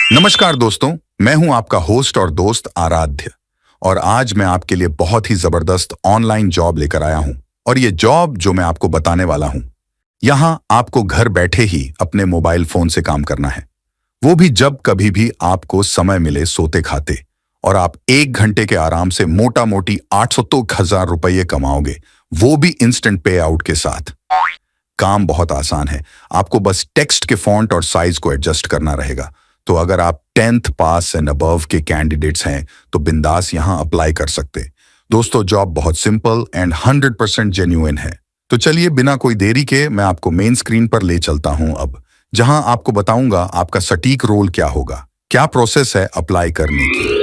नमस्कार दोस्तों, मैं हूं आपका होस्ट और दोस्त आराध्य। और आज मैं आपके लिए बहुत ही जबरदस्त ऑनलाइन जॉब लेकर आया हूं। और ये जॉब जो मैं आपको बताने वाला हूं, यहां आपको घर बैठे ही अपने मोबाइल फोन से काम करना है। वो भी जब कभी भी आपको समय मिले सोते खाते। और आप 1 घंटे के आराम से मोटा मोटी 800 तो 1,000 रुपये कमाओगे, वो भी इंस्टेंट पे आउट के साथ। काम बहुत आसान है, आपको बस टेक्स्ट के फॉन्ट और साइज को एडजस्ट करना रहेगा। तो अगर आप 10th पास एंड अबव के कैंडिडेट्स हैं तो बिंदास यहां अप्लाई कर सकते। दोस्तों, जॉब बहुत सिंपल एंड 100% जेन्युइन है। तो चलिए बिना कोई देरी के मैं आपको मेन स्क्रीन पर ले चलता हूं अब, जहां आपको बताऊंगा आपका सटीक रोल क्या होगा, क्या प्रोसेस है अप्लाई करने की।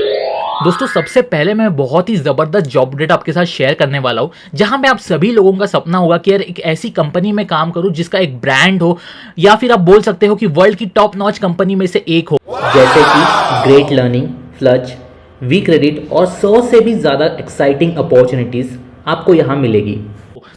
दोस्तों सबसे पहले मैं बहुत ही ज़बरदस्त जॉब अपडेट आपके साथ शेयर करने वाला हूँ, जहाँ पे आप सभी लोगों का सपना होगा कि यार एक ऐसी कंपनी में काम करूँ जिसका एक ब्रांड हो, या फिर आप बोल सकते हो कि वर्ल्ड की टॉप नॉच कंपनी में से एक हो, जैसे कि ग्रेट लर्निंग, फ्लच, वी क्रेडिट और 100 से भी ज़्यादा एक्साइटिंग अपॉर्चुनिटीज़ आपको यहाँ मिलेगी।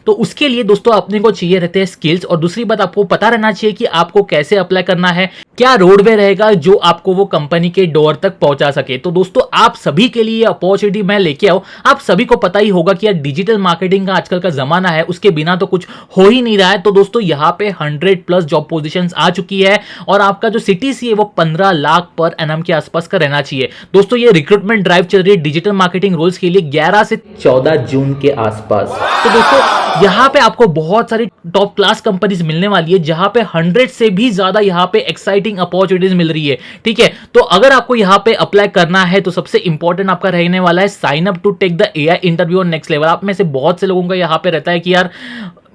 तो उसके लिए दोस्तों अपने को चाहिए रहते हैं स्किल्स, और दूसरी बात आपको पता रहना चाहिए कि आपको कैसे अप्लाई करना है, क्या रोडवे रहेगा जो आपको वो कंपनी के डोर तक पहुंचा सके। तो दोस्तों आप सभी के लिए अपॉर्चुनिटी मैं लेके आऊं। आप सभी को पता ही होगा कि यार डिजिटल मार्केटिंग का आजकल का जमाना है, उसके बिना तो कुछ हो ही नहीं रहा है। तो दोस्तों यहाँ पे 100+ जॉब पोजीशंस आ चुकी है, और आपका जो सीटीसी है वो 15 लाख पर एनएम के आसपास का रहना चाहिए। दोस्तों ये रिक्रूटमेंट ड्राइव चल रही है डिजिटल मार्केटिंग रोल्स के लिए 11 से 14 जून के आसपास। तो दोस्तों यहाँ पे आपको बहुत सारी टॉप क्लास कंपनीज मिलने वाली है, जहां पे 100 से भी ज्यादा यहाँ पे एक्साइटिंग अपॉर्चुनिटीज मिल रही है। ठीक है, तो अगर आपको यहाँ पे अप्लाई करना है तो सबसे इंपॉर्टेंट आपका रहने वाला है sign up to take the AI interview on next level. आप में से बहुत से लोगों का यहाँ पे रहता है कि यार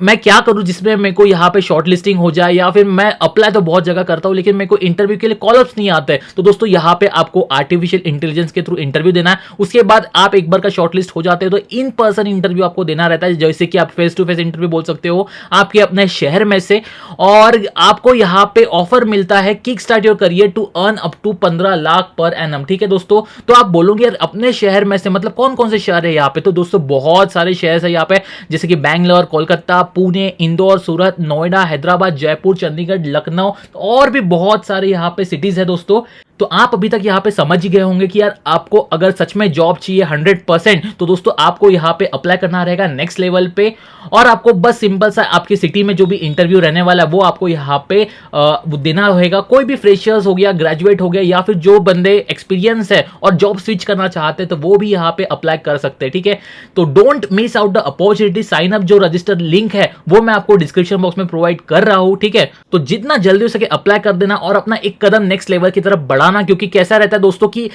मैं क्या करूं जिसमें मेरे को यहाँ पे शॉर्ट लिस्टिंग हो जाए, या फिर मैं अप्लाई तो बहुत जगह करता हूं लेकिन मेरे को इंटरव्यू के लिए कॉलअप्स नहीं आते हैं। तो दोस्तों यहाँ पे आपको आर्टिफिशियल इंटेलिजेंस के थ्रू इंटरव्यू देना है। उसके बाद आप एक बार का शॉर्ट लिस्ट हो जाते हो तो इन पर्सन इंटरव्यू आपको देना रहता है, जैसे कि आप फेस टू फेस इंटरव्यू बोल सकते हो आपके अपने शहर में से। और आपको यहाँ पे ऑफर मिलता है kick start your career to earn up to 15 lakh per annum. ठीक है दोस्तों, तो आप बोलोगे यार अपने शहर में से मतलब कौन कौन से शहर है यहाँ पे। तो दोस्तों बहुत सारे शहर है यहाँ पे, जैसे कि बैंगलोर, कोलकाता, पुणे, इंदौर, सूरत, नोएडा, हैदराबाद, जयपुर, चंडीगढ़, लखनऊ और भी बहुत सारे यहाँ पे सिटीज है दोस्तों। तो आप अभी तक यहाँ पे समझ ही गए होंगे कि यार आपको अगर सच में जॉब चाहिए 100%, तो दोस्तों आपको यहाँ पे अप्लाई करना रहेगा नेक्स्ट लेवल पे। और आपको बस सिंपल सा आपकी सिटी में जो भी इंटरव्यू रहने वाला है वो आपको यहाँ पे देना होगा। कोई भी फ्रेशर्स हो गया, ग्रेजुएट हो गया, या फिर जो बंदे एक्सपीरियंस है और जॉब स्विच करना चाहते हैं तो वो भी यहाँ पे अप्लाई कर सकते हैं। ठीक है, तो don't miss out the opportunity. Sign up जो रजिस्टर लिंक है वो मैं आपको डिस्क्रिप्शन बॉक्स में प्रोवाइड कर रहा हूँ। ठीक है, तो जितना जल्दी हो सके अप्लाई कर देना और अपना एक कदम नेक्स्ट लेवल की तरफ बढ़ाना, क्योंकि कैसा रहता है दोस्तों कि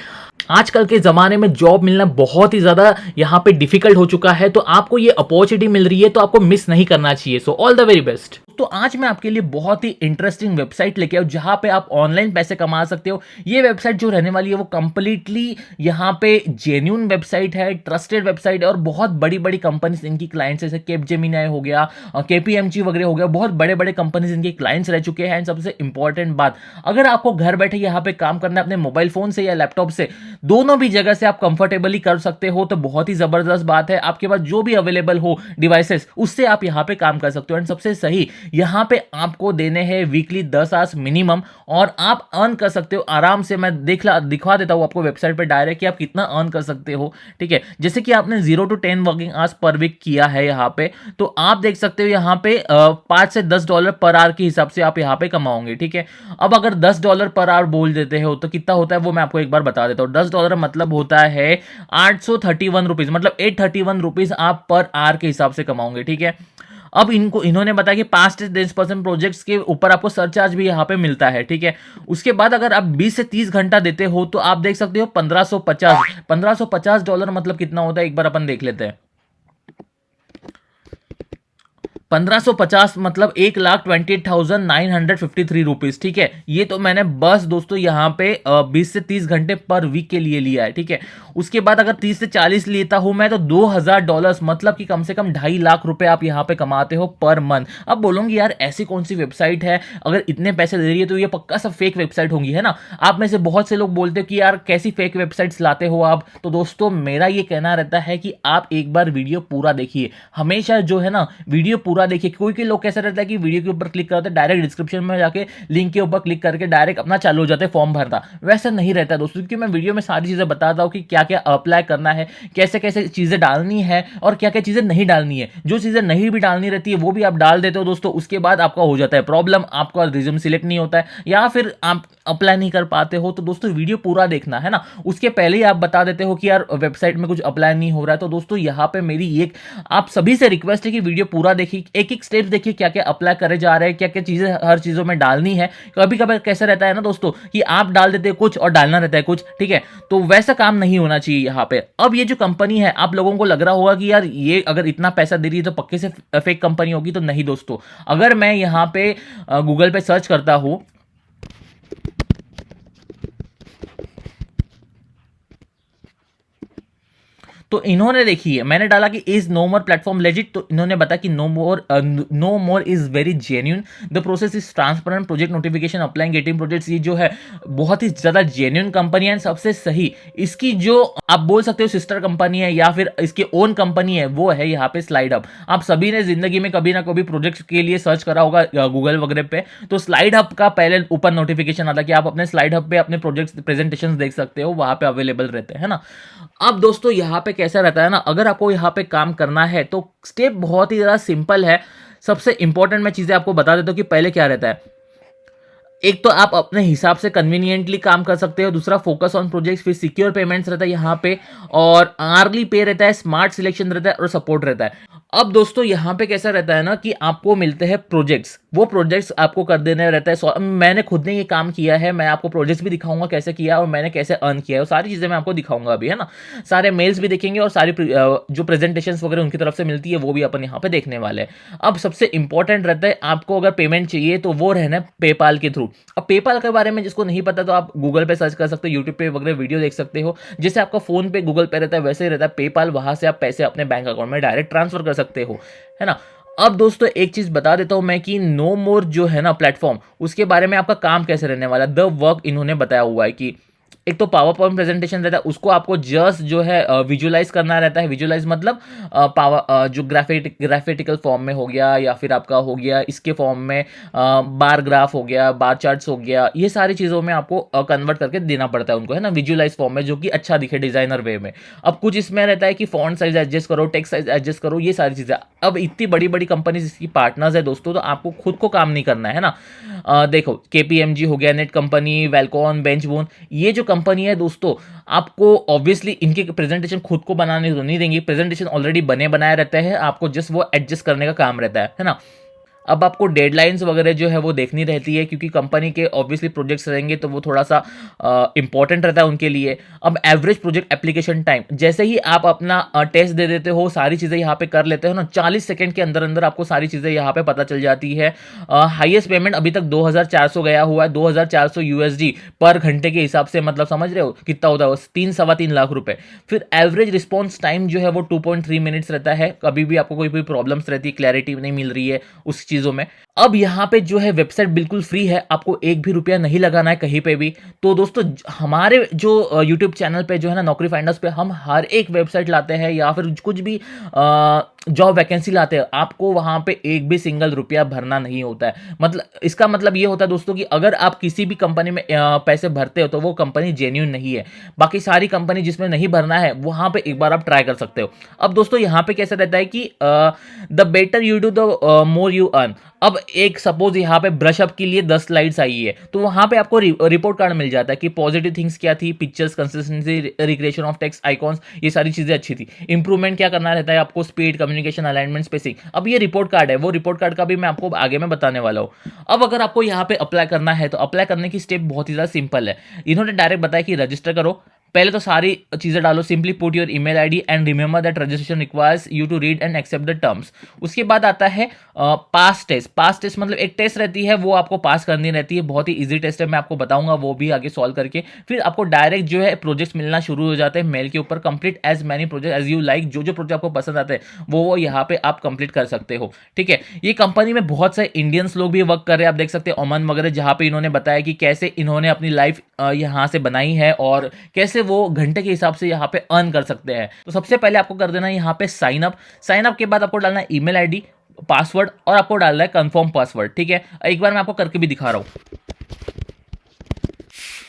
आजकल के जमाने में जॉब मिलना बहुत ही ज्यादा यहाँ पे डिफिकल्ट हो चुका है। तो आपको ये अपॉर्चुनिटी मिल रही है तो आपको मिस नहीं करना चाहिए। So all the very best. तो आज मैं आपके लिए बहुत ही इंटरेस्टिंग वेबसाइट लेके आऊं जहां पे आप ऑनलाइन पैसे कमा सकते हो। ये वेबसाइट जो रहने वाली है वो कंप्लीटली यहाँ पे जेन्युइन वेबसाइट है, ट्रस्टेड वेबसाइट है, और बहुत बड़ी बड़ी कंपनीज इनकी क्लाइंट्स जैसे कैपजेमिनी हो गया, केपीएमजी वगैरह हो गया, बहुत बड़े बड़े कंपनीज इनके क्लाइंट्स रह चुके हैं। सबसे इंपॉर्टेंट बात, अगर आपको घर बैठे यहाँ पे काम करना है अपने मोबाइल फोन से या लैपटॉप से, दोनों भी जगह से आप कंफर्टेबली कर सकते हो, तो बहुत ही जबरदस्त बात है। आपके पास जो भी अवेलेबल हो डिवाइसेस, उससे आप यहाँ पे काम कर सकते हो। एंड सबसे सही, यहाँ पे आपको देने हैं वीकली 10 आवर्स मिनिमम, और आप अर्न कर सकते हो आराम से। मैं दिखा देता हूँ आपको वेबसाइट पे डायरेक्ट कि आप कितना अर्न कर सकते हो। ठीक है, जैसे कि आपने 0 to 10 working hours per week किया है यहाँ पे, तो आप देख सकते हो यहाँ पे $5 से $10 पर आवर के हिसाब से आप यहाँ पे कमाओगे। ठीक है, अब अगर $10 पर आवर बोल देते हो तो कितना होता है वो मैं आपको एक बार बता देता हूँ। $10 मतलब होता है 831 रुपीज, मतलब 831 रुपीज आप पर आवर के हिसाब से कमाओगे। ठीक है, अब इन्होंने बताया कि 5 से 10% प्रोजेक्ट्स के ऊपर आपको सरचार्ज भी यहाँ पे मिलता है। ठीक है, उसके बाद अगर आप 20 से 30 घंटा देते हो तो आप देख सकते हो $1550 मतलब कितना होता है, एक बार अपन देख लेते हैं। 1550 मतलब 1,28,953 रुपीज। ठीक है, ये तो मैंने बस दोस्तों यहाँ पे 20 से 30 घंटे पर वीक के लिए लिया है। ठीक है, उसके बाद अगर 30 से 40 लेता हूं मैं तो $2,000, मतलब कि कम से कम 2.5 लाख रुपए आप यहाँ पे कमाते हो पर मंथ। अब बोलोगे यार ऐसी कौन सी वेबसाइट है, अगर इतने पैसे दे रही है तो ये पक्का सब फेक वेबसाइट होंगी, है ना। आप में से बहुत से लोग बोलते हो कि यार कैसी फेक वेबसाइट्स लाते हो आप। तो दोस्तों मेरा ये कहना रहता है कि आप एक बार वीडियो पूरा देखिए, हमेशा जो है ना वीडियो पूरा देखिए। कोई लोग कैसा रहता है कि वीडियो के ऊपर क्लिक करते हैं, डायरेक्ट डिस्क्रिप्शन में जाके लिंक के ऊपर क्लिक करके डायरेक्ट अपना चालू हो जाते हैं फॉर्म भरना। वैसा नहीं रहता है दोस्तों, क्योंकि मैं वीडियो में सारी चीज़ें बताता हूँ कि क्या क्या अप्लाई करना है, कैसे कैसे चीज़ें डालनी है और क्या क्या चीज़ें नहीं डालनी है। जो चीज़ें नहीं भी डालनी रहती है वो भी आप डाल देते हो दोस्तों, उसके बाद आपका हो जाता है प्रॉब्लम, आपका रिज्यूम सिलेक्ट नहीं होता है या फिर आप अप्लाई नहीं कर पाते हो। तो दोस्तों वीडियो पूरा देखना है ना, उसके पहले ही आप बता देते हो कि यार वेबसाइट में कुछ अप्लाई नहीं हो रहा है। तो दोस्तों यहाँ पे मेरी एक आप सभी से रिक्वेस्ट है कि वीडियो पूरा देखिए, एक एक स्टेप देखिए, क्या क्या अप्लाई करे जा रहे हैं, क्या क्या चीजें हर चीजों में डालनी है। कभी कभी कैसा रहता है ना दोस्तों कि आप डाल देते हैं कुछ और डालना रहता है कुछ, ठीक है, तो वैसा काम नहीं होना चाहिए यहाँ पे। अब ये जो कंपनी है, आप लोगों को लग रहा होगा कि यार ये अगर इतना पैसा दे रही है तो पक्के से फेक कंपनी होगी, तो नहीं दोस्तों। अगर मैं यहाँ पे गूगल पे सर्च करता हूँ, तो इन्होंने देखिए मैंने डाला कि is no more platform legit, तो इन्होंने बताया कि no more is very genuine, the process is transparent, project notification, applying, getting projects. ये जो है बहुत ही ज्यादा जेन्यून कंपनी है, सबसे सही। इसकी जो आप बोल सकते हो सिस्टर कंपनी है या फिर इसकी ओन कंपनी है, वो है यहाँ पे स्लाइड हब। आप सभी ने जिंदगी में कभी ना कभी प्रोजेक्ट के लिए सर्च करा होगा गूगल वगैरह पे, तो स्लाइड हब का पहले ऊपर नोटिफिकेशन आता है कि आप अपने स्लाइड हब पे अपने प्रोजेक्ट प्रेजेंटेशन देख सकते हो, वहां पे अवेलेबल रहते हैं ना। अब दोस्तों यहाँ पे कैसा रहता है ना, अगर आपको यहाँ पे काम करना है तो स्टेप बहुत ही ज़्यादा सिंपल है। सबसे इंपॉर्टेंट मैं चीज़ें आपको बता देता हूँ कि पहले क्या रहता है। एक तो आप अपने हिसाब से कन्वीनियंटली काम कर सकते हो, दूसरा फोकस ऑन प्रोजेक्ट्स, फिर सिक्योर पेमेंट्स रहता है यहाँ पे, और आर्ली पे रहता है, स्मार्ट सिलेक्शन रहता है और सपोर्ट रहता है। अब दोस्तों यहाँ पे कैसा रहता है ना कि आपको मिलते हैं प्रोजेक्ट्स, वो प्रोजेक्ट्स आपको कर देने रहता है। मैंने खुद ने ये काम किया है, मैं आपको प्रोजेक्ट्स भी दिखाऊंगा कैसे किया और मैंने कैसे अर्न किया है, वो सारी चीज़ें मैं आपको दिखाऊंगा अभी, है ना। सारे मेल्स भी देखेंगे और सारी जो प्रेजेंटेशंस वगैरह उनकी तरफ से मिलती है वो भी अपन यहाँ पे देखने वाले हैं। अब सबसे इंपॉर्टेंट रहता है, आपको अगर पेमेंट चाहिए तो वो रहना है पेपाल के थ्रू। अब पेपाल के बारे में जिसको नहीं पता तो आप गूगल पे सर्च कर सकते हो, यूट्यूब पे वगैरह वीडियो देख सकते हो। जैसे आपका फोन पे गूगल पे रहता है वैसे ही रहता है पेपाल, वहां से आप पैसे अपने बैंक अकाउंट में डायरेक्ट ट्रांसफर कर सकते हो, है ना। अब दोस्तों एक चीज बता देता हूं मैं कि नो मोर जो है ना प्लेटफॉर्म, उसके बारे में आपका काम कैसे रहने वाला है। द वर्क इन्होंने बताया हुआ है कि एक तो पावर पॉइंट प्रेजेंटेशन रहता है, उसको आपको जस्ट जो है विजुलाइज करना रहता है। विजुलाइज मतलब पावर जो ग्राफिटिकल फॉर्म में हो गया या फिर आपका हो गया इसके फॉर्म में बार ग्राफ हो गया, बार चार्ट्स हो गया, ये सारी चीज़ों में आपको कन्वर्ट करके देना पड़ता है उनको, है ना, विजुलाइज फॉर्म में, जो कि अच्छा दिखे डिजाइनर वे में। अब कुछ इसमें रहता है कि फॉन्ट साइज एडजस्ट करो, टेक्स्ट साइज एडजस्ट करो, ये सारी चीज़ें। अब इतनी बड़ी बड़ी कंपनीज इसकी पार्टनर्स है दोस्तों, तो आपको खुद को काम नहीं करना है ना। देखो KPMG हो गया, नेट कंपनी, वेलकॉन, बेंचबोन, ये जो कंपनी है दोस्तों, आपको ऑब्वियसली इनके प्रेजेंटेशन खुद को बनाने तो नहीं देंगे, प्रेजेंटेशन ऑलरेडी बने बनाए रहते हैं, आपको जस्ट वो एडजस्ट करने का काम रहता है ना। अब आपको डेडलाइंस वगैरह जो है वो देखनी रहती है, क्योंकि कंपनी के ऑब्वियसली प्रोजेक्ट्स रहेंगे तो वो थोड़ा सा इंपॉर्टेंट रहता है उनके लिए। अब एवरेज प्रोजेक्ट एप्लीकेशन टाइम, जैसे ही आप अपना टेस्ट दे देते हो, सारी चीज़ें यहाँ पे कर लेते हो ना, 40 सेकंड के अंदर अंदर आपको सारी चीज़ें यहाँ पे पता चल जाती है। हाईएस्ट पेमेंट अभी तक 2400 गया हुआ है, 2400 USD पर घंटे के हिसाब से, मतलब समझ रहे हो कितना होता है, 3-3.25 लाख रुपए। फिर एवरेज रिस्पॉन्स टाइम जो है वो 2.3 मिनट्स रहता है। कभी भी आपको कोई भी प्रॉब्लम्स रहती है, क्लैरिटी नहीं मिल रही है उस चीज़ों में। अब यहाँ पे जो है वेबसाइट बिल्कुल फ्री है, आपको एक भी रुपया नहीं लगाना है कहीं पे भी। तो दोस्तों हमारे जो यूट्यूब चैनल पे जो है ना नौकरी फाइंडर्स पे, हम हर एक वेबसाइट लाते हैं या फिर कुछ भी जॉब वैकेंसी लाते हैं, आपको वहां पे एक भी सिंगल रुपया भरना नहीं होता है। मतलब इसका मतलब ये होता है दोस्तों कि अगर आप किसी भी कंपनी में पैसे भरते हो तो वो कंपनी जेन्यून नहीं है। बाकी सारी कंपनी जिसमें नहीं भरना है वहां पे एक बार आप ट्राई कर सकते हो। अब दोस्तों यहाँ पे कैसा रहता है कि the better you do the more you earn. अब एक सपोज यहाँ पे ब्रशअप के लिए 10 स्लाइड्स आई है, तो वहां पे आपको रिपोर्ट कार्ड मिल जाता है कि पॉजिटिव थिंग्स क्या थी, pictures, consistency, recreation of text, icons, ये सारी चीजें अच्छी थी। इंप्रूवमेंट क्या करना रहता है आपको, स्पीड, कम्युनिकेशन, अलाइनमेंट, स्पेसिंग। अब ये रिपोर्ट कार्ड है, वो रिपोर्ट कार्ड का भी मैं आपको आगे में बताने वाला हूँ। अब अगर आपको यहाँ पे अप्लाई करना है तो अप्लाई करने की स्टेप बहुत ही ज्यादा सिंपल है। इन्होंने डायरेक्ट बताया कि रजिस्टर करो, पहले तो सारी चीजें डालो, simply put your email ID and remember that registration requires you to read and accept the terms. उसके बाद आता है पास टेस्ट। पास टेस्ट मतलब एक टेस्ट रहती है, वो आपको पास करनी रहती है, बहुत ही इजी टेस्ट है, मैं आपको बताऊंगा वो भी आगे सॉल्व करके। फिर आपको डायरेक्ट जो है प्रोजेक्ट्स मिलना शुरू हो जाते हैं मेल के ऊपर। Complete as many project as you like, जो जो प्रोजेक्ट आपको पसंद आते हैं वो यहाँ पे आप कंप्लीट कर सकते हो, ठीक है। ये कंपनी में बहुत सारे इंडियंस लोग भी वर्क कर रहे हैं, आप देख सकते हैं ओमन वगैरह, जहाँ पे इन्होंने बताया कि कैसे इन्होंने अपनी लाइफ यहाँ से बनाई है और कैसे वो घंटे के हिसाब से यहाँ पे अर्न कर सकते हैं। तो सबसे पहले आपको कर देना है यहाँ पे साइन अप। साइन अप के बाद आपको डालना है ईमेल आईडी, पासवर्ड और आपको डालना है कंफर्म पासवर्ड। ठीक है, एक बार मैं आपको करके भी दिखा रहा हूँ।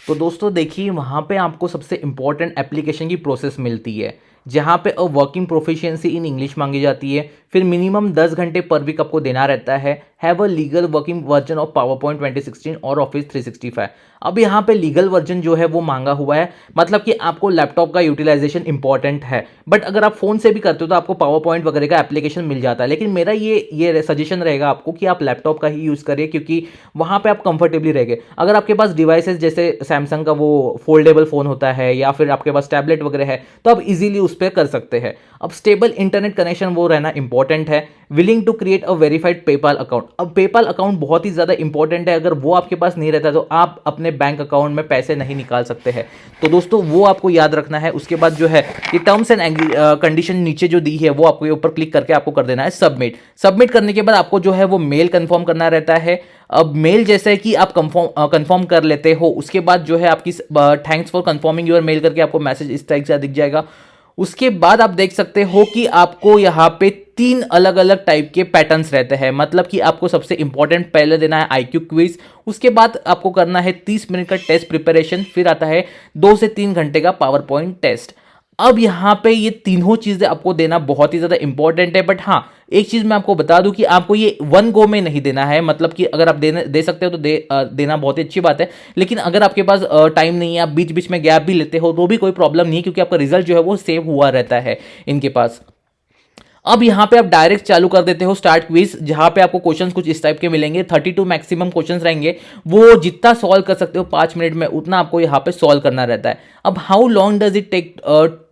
तो दोस्तों देखिए, वहाँ पे आपको सबसे इम्पॉर्टेंट एप्लीकेशन की प्रोसेस मिलती है, जहाँ पे वर्किंग प्रोफिशिएंसी इन इंग्लिश मांगी जाती है। फिर मिनिमम 10 घंटे पर वीक आपको देना रहता है। Have a legal working version of power point 2016 और ऑफिस 365। अब यहाँ पे लीगल वर्जन जो है वो मांगा हुआ है, मतलब कि आपको लैपटॉप का यूटिलाइजेशन इंपॉर्टेंट है। बट अगर आप फोन से भी करते हो तो आपको पावर पॉइंट वगैरह का एप्लीकेशन मिल जाता है। लेकिन मेरा ये सजेशन रहेगा आपको कि आप लैपटॉप का ही यूज़ करिए, क्योंकि वहाँ पे आप कंफर्टेबली रहेंगे। अगर आपके पास डिवाइसेस जैसे सैमसंग का वो फोल्डेबल फ़ोन होता है, या फिर आपके पास टैबलेट वगैरह है, तो आप इजीली उस पर कर सकते हैं। अब स्टेबल इंटरनेट कनेक्शन वो रहना इंपॉर्टेंट है। Willing to create a verified PayPal account. अब पेपाल अकाउंट बहुत ही ज़्यादा इंपॉर्टेंट है, अगर वो आपके पास नहीं रहता तो आप अपने बैंक अकाउंट में पैसे नहीं निकाल सकते हैं। तो दोस्तों वो आपको याद रखना है। उसके बाद जो है ये टर्म्स एंड कंडीशन नीचे जो दी है वो आपको ऊपर क्लिक करके आपको कर देना है सबमिट। सबमिट करने के बाद आपको जो है वो मेल कंफर्म करना रहता है। अब मेल जैसे कि आप कंफर्म कर लेते हो, उसके बाद जो है आपकी thanks for confirming your mail करके आपको मैसेज इस टाइप से दिख जाएगा। उसके बाद आप देख सकते हो कि आपको यहाँ पे 3 अलग अलग टाइप के पैटर्न्स रहते हैं, मतलब कि आपको सबसे इंपॉर्टेंट पहले देना है आईक्यू क्विज। उसके बाद आपको करना है 30 मिनट का टेस्ट प्रिपरेशन, फिर आता है 2 से 3 घंटे का पावर पॉइंट टेस्ट। अब यहाँ पे ये तीनों चीज़ें आपको देना बहुत ही ज़्यादा इंपॉर्टेंट है। बट हाँ, एक चीज़ मैं आपको बता दूं कि आपको ये वन गो में नहीं देना है, मतलब कि अगर आप दे सकते हो तो देना बहुत ही अच्छी बात है। लेकिन अगर आपके पास टाइम नहीं है, आप बीच बीच में गैप भी लेते हो तो भी कोई प्रॉब्लम नहीं है, क्योंकि आपका रिजल्ट जो है वो सेव हुआ रहता है इनके पास। अब यहाँ पे आप डायरेक्ट चालू कर देते हो स्टार्ट क्विज, जहाँ पे आपको क्वेश्चंस कुछ इस टाइप के मिलेंगे। 32 मैक्सिमम क्वेश्चंस रहेंगे, वो जितना सॉल्व कर सकते हो 5 मिनट में उतना आपको यहाँ पे सॉल्व करना रहता है। अब how long does it take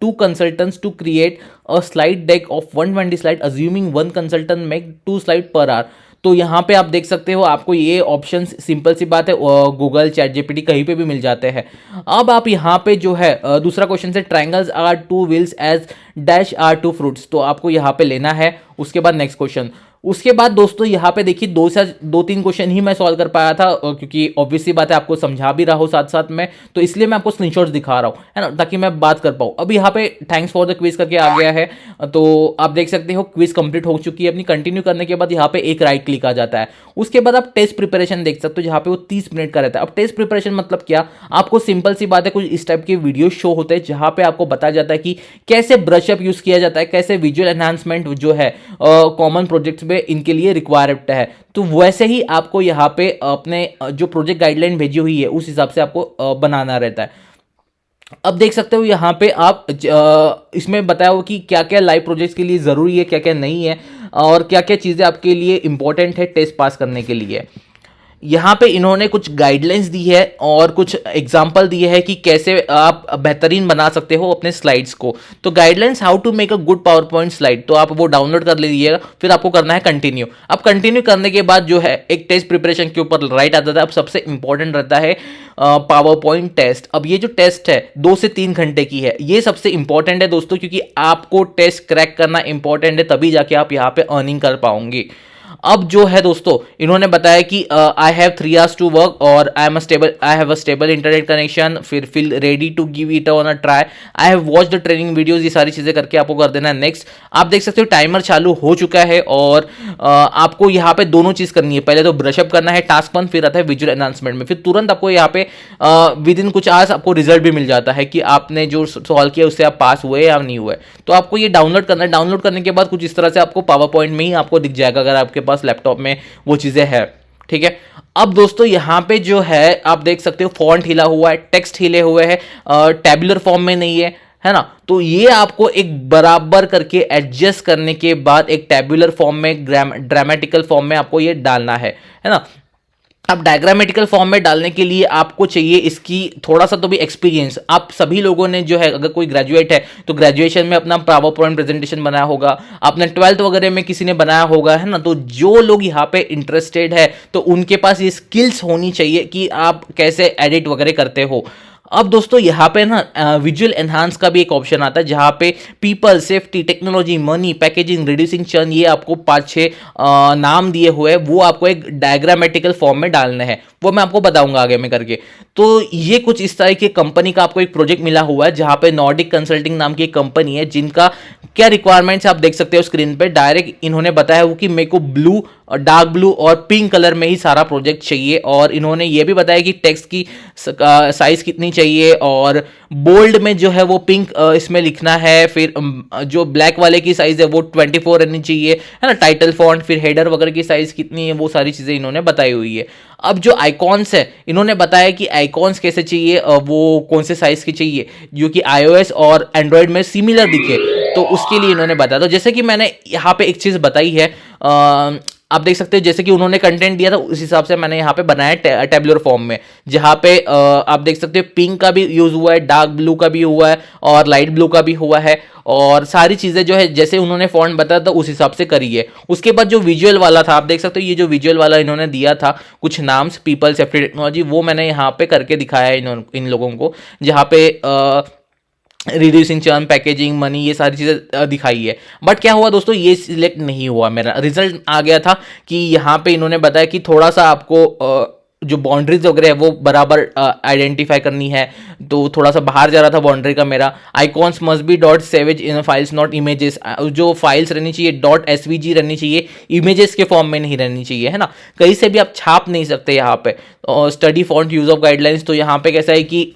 2 consultants to create a slide deck of 120 slide assuming 1 consultant make 2 slide per hour. तो यहाँ पे आप देख सकते हो, आपको ये ऑप्शन सिंपल सी बात है गूगल चैट जीपीटी कहीं पे भी मिल जाते हैं। अब आप यहाँ पे जो है दूसरा क्वेश्चन से triangles are 2 wheels as dash are 2 fruits, तो आपको यहाँ पे लेना है। उसके बाद नेक्स्ट क्वेश्चन। उसके बाद दोस्तों यहाँ पे देखिए 2-3 क्वेश्चन ही मैं सॉल्व कर पाया था, क्योंकि ऑब्वियसली बात है आपको समझा भी रहा हूँ साथ साथ में, तो इसलिए मैं आपको स्क्रीनशॉट्स दिखा रहा हूँ, है ना, ताकि मैं बात कर पाऊँ। अब यहाँ पे थैंक्स फॉर द क्विज करके आ गया है, तो आप देख सकते हो क्विज कंप्लीट हो चुकी है अपनी। कंटिन्यू करने के बाद यहाँ पे एक राइट क्लिक आ जाता है। उसके बाद आप टेस्ट प्रिपरेशन देख सकते हो, जहाँ पे वो 30 मिनट का रहता है। अब टेस्ट प्रिपरेशन मतलब क्या, आपको सिंपल सी बात है, कुछ इस टाइप के वीडियो शो होते हैं जहाँ पे आपको बताया जाता है कि कैसे ब्रशअप यूज किया जाता है, कैसे विजुअल एनहांसमेंट जो है कॉमन प्रोजेक्ट्स में इनके लिए रिक्वायर्ड है। तो वैसे ही आपको यहाँ पे अपने जो प्रोजेक्ट गाइडलाइन भेजी हुई है उस हिसाब से आपको बनाना रहता है। अब देख सकते हो यहाँ पे आप इसमें बताया हो कि क्या क्या लाइव प्रोजेक्ट्स के लिए ज़रूरी है, क्या क्या नहीं है, और क्या क्या चीज़ें आपके लिए इंपॉर्टेंट है टेस्ट पास करने के लिए। यहाँ पे इन्होंने कुछ गाइडलाइंस दी है और कुछ एग्जाम्पल दिए हैं कि कैसे आप बेहतरीन बना सकते हो अपने स्लाइड्स को। तो guidelines how to make a good power point slide, तो आप वो डाउनलोड कर लीजिएगा, फिर आपको करना है कंटिन्यू। अब कंटिन्यू करने के बाद जो है एक टेस्ट प्रिपरेशन के ऊपर राइट आता था। अब सबसे इंपॉर्टेंट रहता है पावर पॉइंट टेस्ट। अब ये जो टेस्ट है 2 से 3 घंटे की है, ये सबसे इंपॉर्टेंट है दोस्तों, क्योंकि आपको टेस्ट क्रैक करना इंपॉर्टेंट है, तभी जाके आप यहाँ पे अर्निंग कर पाओगे। अब जो है दोस्तों इन्होंने बताया कि I have 3 hours to work और I have a stable internet connection, फिर feel ready to give it on a try, I have watch the training videos, ये सारी चीजें करके आपको कर देना है नेक्स्ट। आप देख सकते हो टाइमर चालू हो चुका है, और आपको यहाँ पे दोनों चीज करनी है। पहले तो ब्रशअप करना है टास्क 1, फिर आता है विजुअल एनहांसमेंट में, फिर तुरंत आपको यहाँ पे विद इन कुछ आवर्स आपको रिजल्ट भी मिल जाता है कि आपने जो सॉल्व किया उससे आप पास हुए या नहीं हुए। तो आपको ये डाउनलोड करना है। डाउनलोड करने के बाद कुछ इस तरह से आपको पावर पॉइंट में ही आपको दिख जाएगा, अगर आपके पास लैपटॉप में वो चीजें है। ठीक है, अब दोस्तों यहाँ पे जो है आप देख सकते हो फॉन्ट हिला हुआ है, टेक्स्ट हिले हुए हैं, टैबुलर फॉर्म में नहीं है ना। तो ये आपको एक बराबर करके एडजस्ट करने के बाद एक टैबुलर फॉर्म में, ड्रामेटिकल फॉर्म में आपको ये डालना है ना। अब डायग्रामेटिकल फॉर्म में डालने के लिए आपको चाहिए इसकी थोड़ा सा तो भी एक्सपीरियंस। आप सभी लोगों ने जो है, अगर कोई ग्रेजुएट है तो ग्रेजुएशन में अपना पावर पॉइंट प्रेजेंटेशन बनाया होगा, आपने 12th वगैरह में किसी ने बनाया होगा, है ना। तो जो लोग यहाँ पे इंटरेस्टेड है तो उनके पास ये स्किल्स होनी चाहिए कि आप कैसे एडिट वगैरह करते हो। अब दोस्तों यहाँ पे ना विजुअल एनहांस का भी एक ऑप्शन आता है, जहाँ पे people, safety, technology, money, packaging, reducing churn, ये आपको 5-6 नाम दिए हुए हैं, वो आपको एक डायग्रामेटिकल फॉर्म में डालने हैं, वो मैं आपको बताऊंगा आगे में करके। तो ये कुछ इस तरह की कंपनी का आपको एक प्रोजेक्ट मिला हुआ है, जहाँ पे नॉर्डिक कंसल्टिंग नाम की एक कंपनी है, जिनका क्या रिक्वायरमेंट्स आप देख सकते हो स्क्रीन पे। डायरेक्ट इन्होंने बताया हो कि मेरे को ब्लू, डार्क ब्लू और पिंक कलर में ही सारा प्रोजेक्ट चाहिए, और इन्होंने ये भी बताया कि टेक्स्ट की साइज कितनी चाहिए, और बोल्ड में जो है वो पिंक इसमें लिखना है, फिर जो ब्लैक वाले की साइज है वो 24 रहनी चाहिए, है ना, टाइटल फॉन्ट, फिर हेडर वगैरह की साइज कितनी है, वो सारी चीजें इन्होंने बताई हुई है। अब जो आइकॉन्स है, इन्होंने बताया कि आइकॉन्स कैसे चाहिए, वो कौन से साइज की चाहिए जो कि iOS और एंड्रॉयड में सिमिलर दिखे, तो उसके लिए इन्होंने बताया। तो जैसे कि मैंने यहाँ पे एक चीज बताई है, आप देख सकते हैं जैसे कि उन्होंने कंटेंट दिया था उस हिसाब से मैंने यहाँ पे बनाया टेबुलर फॉर्म में, जहाँ पे आप देख सकते हैं पिंक का भी यूज हुआ है, डार्क ब्लू का भी हुआ है और लाइट ब्लू का भी हुआ है, और सारी चीजें जो है जैसे उन्होंने फॉन्ट बताया था उस हिसाब से करी है। उसके बाद जो विजुअल वाला था, आप देख सकते हो ये जो विजुअल वाला इन्होंने दिया था कुछ नाम्स, पीपल, सेफ्टी, टेक्नोलॉजी, वो मैंने यहाँ पे करके दिखाया है इन लोगों को, जहाँ पे रिड्यूसिंग चर्न, पैकेजिंग, मनी, ये सारी चीज़ें दिखाई है। बट क्या हुआ दोस्तों, ये सिलेक्ट नहीं हुआ, मेरा रिजल्ट आ गया था कि यहाँ पे इन्होंने बताया कि थोड़ा सा आपको जो बाउंड्रीज वगैरह है वो बराबर आइडेंटिफाई करनी है, तो थोड़ा सा बाहर जा रहा था बाउंड्री का मेरा। Icons must be dot SVG in files not images, जो फाइल्स रहनी चाहिए डॉट एसवीजी रहनी चाहिए, इमेजेस के फॉर्म में नहीं रहनी चाहिए, है ना, कहीं से भी आप छाप नहीं सकते यहाँ पे। Study font use of guidelines, तो यहाँ पे कैसा है कि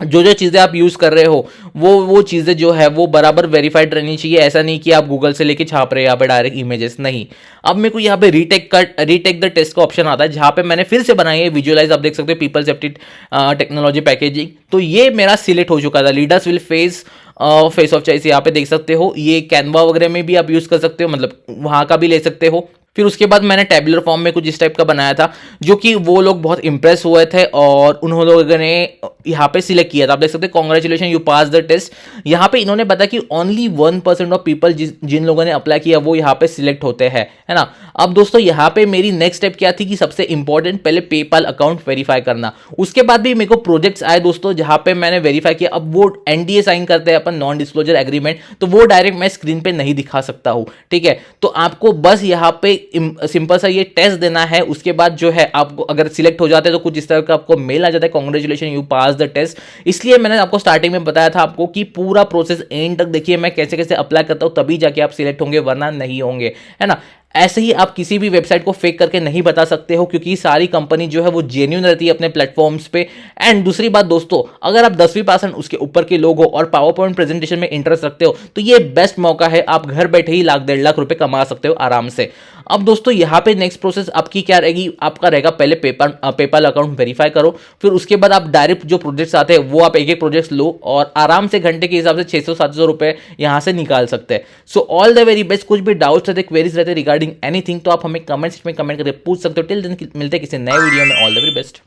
जो चीज़ें आप यूज़ कर रहे हो वो चीज़ें जो है वो बराबर वेरीफाइड रहनी चाहिए, ऐसा नहीं कि आप गूगल से लेके छाप रहे हैं यहाँ पे डायरेक्ट इमेजेस, नहीं। अब मेरे को यहाँ पे रीटेक द टेस्ट का ऑप्शन आता है, जहाँ पे मैंने फिर से बनाई है विजुअलाइज, आप देख सकते हो पीपल, सेफ्टी, टेक्नोलॉजी, पैकेजिंग, तो ये मेरा सिलेक्ट हो चुका था। Leaders will face of choice यहाँ पे देख सकते हो, ये कैनवा वगैरह में भी आप यूज़ कर सकते हो, मतलब वहाँ का भी ले सकते हो। फिर उसके बाद मैंने टेबुलर फॉर्म में कुछ इस टाइप का बनाया था, जो कि वो लोग बहुत इंप्रेस हुए थे और उन लोगों ने यहाँ पे सिलेक्ट किया था। आप देख सकते हैं congratulation you pass the test. यहाँ पे इन्होंने बताया कि ओनली 1% ऑफ पीपल जिन लोगों ने अप्लाई किया वो यहाँ पे सिलेक्ट होते हैं, है ना। अब दोस्तों यहाँ पे मेरी नेक्स्ट स्टेप क्या थी कि सबसे इंपॉर्टेंट पहले पेपाल अकाउंट वेरीफाई करना। उसके बाद भी मेरे को प्रोजेक्ट्स आए दोस्तों, जहाँ पे मैंने वेरीफाई किया। अब वो NDA साइन करते हैं अपन, नॉन डिस्क्लोजर एग्रीमेंट, तो वो डायरेक्ट मैं स्क्रीन पे नहीं दिखा सकता हूँ, ठीक है। तो आपको बस यहाँ पे सिंपल सा ये टेस्ट देना है। उसके बाद जो है आपको अगर सिलेक्ट हो जाते हैं तो कुछ इस तरह का आपको मेल आ जाता है, congratulation you pass the test. इसलिए मैंने आपको स्टार्टिंग में बताया था आपको कि पूरा प्रोसेस एंड तक देखिए, मैं कैसे कैसे अप्लाई करता हूं, तभी जाके आप सिलेक्ट होंगे, वरना नहीं होंगे, है ना। ऐसे ही आप किसी भी वेबसाइट को फेक करके नहीं बता सकते हो, क्योंकि सारी कंपनी जो है वो जेन्युइन रहती है अपने प्लेटफॉर्म्स पे। एंड दूसरी बात दोस्तों, अगर आप 10% उसके ऊपर के लोग हो और पावर पॉइंट प्रेजेंटेशन में इंटरेस्ट रखते हो, तो ये बेस्ट मौका है, आप घर बैठे ही 1-1.5 लाख रुपए कमा सकते हो आराम से। अब दोस्तों यहाँ पे नेक्स्ट प्रोसेस आपकी क्या रहेगी, आपका रहेगा पहले पेपाल अकाउंट वेरीफाई करो, फिर उसके बाद आप डायरेक्ट जो प्रोजेक्ट्स आते हैं वो आप एक प्रोजेक्ट्स लो और आराम से घंटे के हिसाब से 600-700 रुपए यहाँ से निकाल सकते हैं। So all the very best. कुछ भी डाउट्स रहते, क्वेरीज रहते रिगार्डिंग एनीथिंग, तो आप हमें कमेंट्स में कमेंट करके पूछ सकते हो। टिल देन मिलते हैं किसी नए वीडियो में। All the very best.